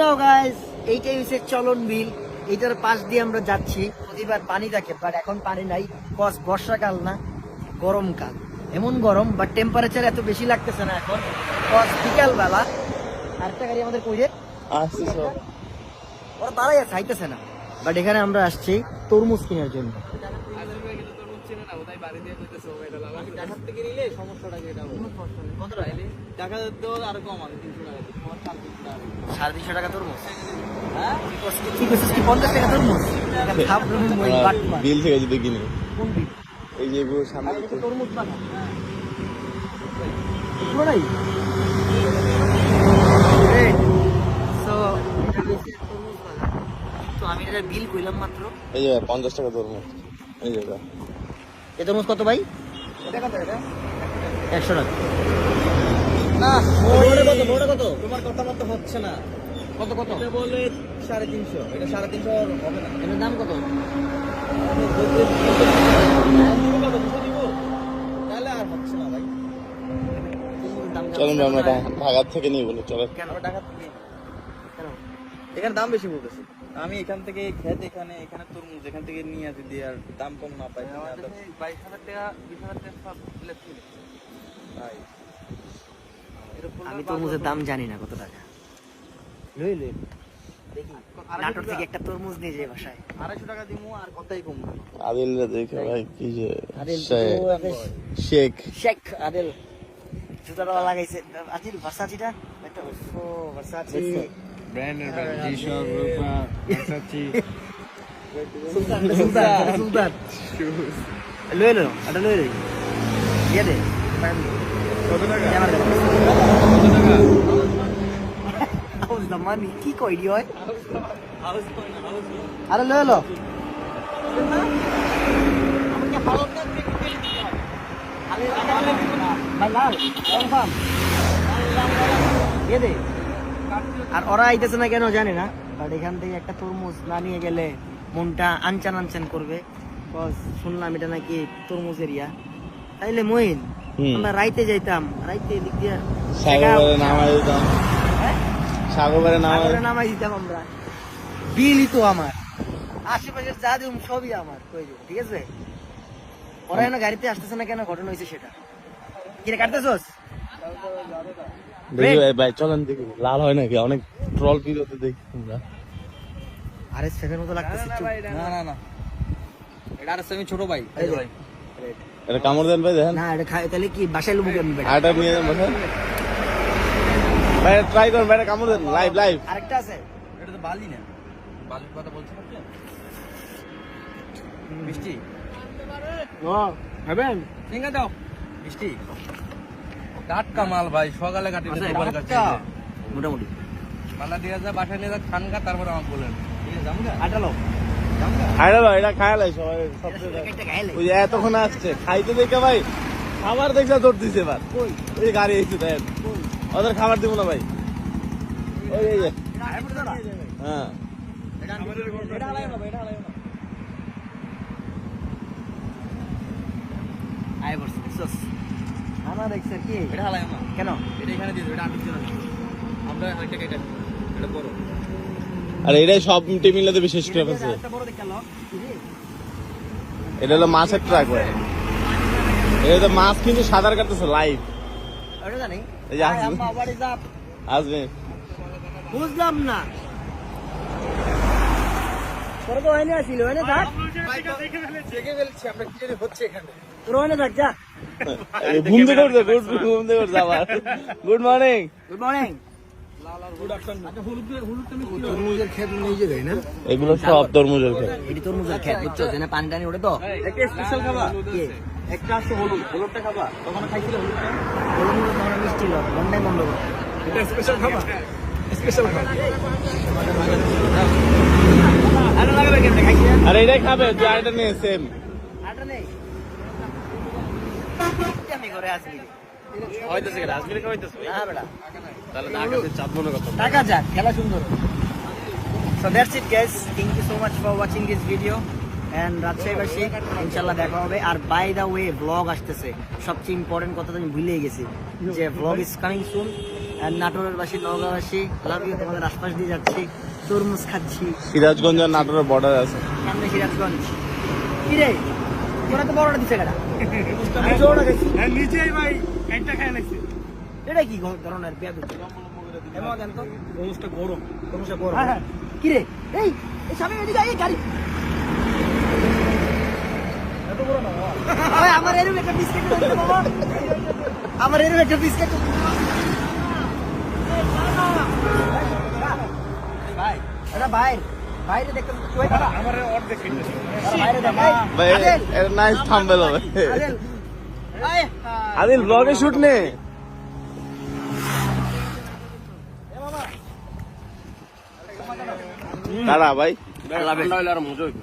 নাও guys, এইটাই হচ্ছে চলন বিল। এইটার পাশ দিয়ে আমরা যাচ্ছি, প্রতিবার পানি থাকে, বাট এখন পানি নাই। কস বর্ষাকাল না, গরমকাল। এমন গরম, বাট টেম্পারেচার এত বেশি লাগতেছে না এখন, কস বিকাল বেলা। আরেকটা গাড়ি আমাদের কই রে আসছে সব। ওরা দাঁড়াই আছে, আইতেছে না। বাট এখানে আমরা আসছি তরমুজ কেনার জন্য। $350 টাকা তরমুজ। কি করছিস, কি 50 টাকা তরমুজ? বিল থেকে যদি কিনি, কোন বিল? এই যে এগুলো সামনে তরমুজ বাগান এগুলো নাই। So, তো আমি এটা বিল কইলাম মাত্র। এই যে 50 টাকা তরমুজ। এই যে এটা। এই তরমুজ কত ভাই? এটা কত? এটা 100 টাকা। না, বড়টা কত? তোমার কথা মতো হচ্ছে না। কত কত? এটা বলে 350। এটা 350 হবে না। এর দাম কত? তাহলে আর হচ্ছে না ভাই। চলুন আমরা ঢাকা থেকে নিয়ে বলি, চলো। কেন ঢাকা থেকে? কেন? এখানে দাম বেশি বলতেছে। আমি এখান থেকে খেত, এখানে তরমুজ এখান থেকে নিয়ে যদি আর দাম কম না পাই, 22,000 টাকা 20,000 টাকা সব ভাই। আমি তরমুজের দাম জানি না কত টাকা। লই লই দেখি, নাটোর থেকে একটা তরমুজ নিয়ে যাই বাসায়। 250 টাকা দিমু আর কতই কম না। আদিল দেখে ভাই কি যে আদিল শেখ শেখ আদিল জুতাটা লাগাইছে। আদিল ভার্সাচিটা একটা ও ভার্সাচি ব্র্যান্ডের জি-শক, রূপা, ভার্সাচি, সুলতান লই লই এটা লই লই দিয়ে দে। কত টাকা? আমার কত টাকা? হাউস দা মানি কি কই দি হয়? আরে লই লো আমাকে ভালো না আর ওরা আইতেছে না কেন জানি না, বাট এখান থেকে একটা তরমুজ না নিয়ে গেলে মনটা আনচান আনচান করবে। শুনলাম এটা নাকি তরমুজ এরিয়া। তাইলে মইন আমরা রাইতে যাইতাম, রাইতে দিক দিয়ে সাগরে নামাই দিতাম, সাগরে নামাই দিতাম আমরা। বিলই তো আমার, আশেপাশের যা দিম সবই আমার, কই দিব, ঠিক আছে? ওরা এখনো গাড়িতে আসতেছে না কেন, ঘটনা হয়েছে সেটা। কিনে কাটতেছস? দেখি ভাই, চলেন দেখি লাল হয় নাকি। অনেক ট্রল ভিডিওতে দেখি তোমরা। আরে সেভেন মতো লাগতেছে। না না না, এটা আর আমি ছোট ভাই। এই যে ভাই এটা কামড় দেন ভাই, দেখেন। না এটা খাই তাহলে কি বাসায় লুবো কেমন বেটা? আটা নিয়ে যান বসে ভাই, ট্রাই করুন ভাই, কামড় দেন। লাইভ আরেকটা আছে, এটা তো বালি না, বালির কথা বলছেন আপনি? মিষ্টি খাবেন? ঠিক আছে, দাও মিষ্টি। টাটকা মাল ভাই, সকালে কাটি মোটামুটি মালা দিয়ে যা, বাসায় নিয়ে যা, খান গা, তারপর আমাকে বলেন। ঠিক আছে, জামগা আটালো খাইলে ভাই, এটা খাইলাই সবাই সবচেয়ে। একটা খাইলে ওই যে এতক্ষণ আসছে খাইতে দেখে ভাই, খাবার দেখে দৌড় দিছে এবার। কই ওই গাড়ি এসে দেন, ওদের খাবার দিব না ভাই। ওই এই যে হ্যাঁ, আয় বসে দেখছস আমার দেখছ কি এটা হালাই না, কেন? এটা এখানে দিয়ে দেবো, এটা আমি দিতে পারি। আমরা একটা কেটে এটা বড়। আর এটাই সব টেবিলাতে বিশেষ করে ফেলছে। একটা বড় দেখাল এটা হলো মাছের ট্রাক ভাই। এটা তো মাছ কিন্তু সাঁতার কাটতেছে লাইভ। ওটা জানি। এই যে আসবে। আম্মা what is up? আসবে বুঝলাম না, তোর তো হয়নি আসিল, হয়নি থাক, দেখে ফেলছি আমরা কি জানি হচ্ছে এখানে। তোর হয়নি থাক, যা। ঘুম থেকে উঠছে, ঘুম থেকে উঠছে আবার। Good morning. Good morning. তরমুজের ক্ষেত নিয়ে যে দেয় না, এগুলো সব তরমুজের খেত। এটি তরমুজের খেত, বুঝছো? যেন পানি টানি ওঠে তো। একটা স্পেশাল খাবা, একটা আছে হলুদটা খাবা। তখন খাইছিলে হলুদটা, তরমুজের তোমরা মিষ্টি লোক, বন্ধাই বন্ধ করো। এটা স্পেশাল খাবা, স্পেশাল খাবা। আরে লাগাবে কেমনে খাইছি? আর এটাই খাবে, তুই আরেকটা নিয়ে সেম। আটা নেই, আমি করে আসবি হয়তো রাজগিরি হয়তো না বেটা, তাহলে ঢাকাতে চাপ মনে করতে টাকা যাক, খেলা সুন্দর। So that's it guys, thank you so much for watching this video and রাজশাহীবাসী ইনশাআল্লাহ দেখা হবে। আর বাই দা ওয়ে ব্লগ আসতেছে, সবচেয়ে ইম্পর্টেন্ট কথা তো আমি ভুলেই গেছি, যে ব্লগ ইজ কামিং সুন আর নাটোরের বাসী, নওগাঁবাসী, লাভ ইউ, তোমাদের আশপাশ দিয়ে যাচ্ছি, তরমুজ খাচ্ছি। সিরাজগঞ্জ আর নাটোরের বর্ডার আছে। সামনে সিরাজগঞ্জ। কি রে, তোরা তো বড়টা দিছে কেডা? আমি ছোটটা খাইছি। নিজেই ভাই একটা খায় নাকি এটা কি ধরনের পেঁয়াজ হচ্ছে? এমন কেন তো? তরমুজটা গরম। তরমুজটা গরম। কি রে, এই সামনে এদিকে আয়, এই গাড়ি। ভাই, আমার এরকম একটা বিস্কিট দিতে বাবা। আমার এরকম একটা বিস্কিট। ভাই, এটা বাইরে দেখতে কই খাবা? আমার অর্ধেক খেতেছি বাইরে দেখ। এই, ভাই আদিল, নাইস থাম্বনেল হবে। আদিল, আয়, আদিল ব্লগে শুট নে। টাটা ভাই। ঠান্ডা হইলে আর মজা হইতো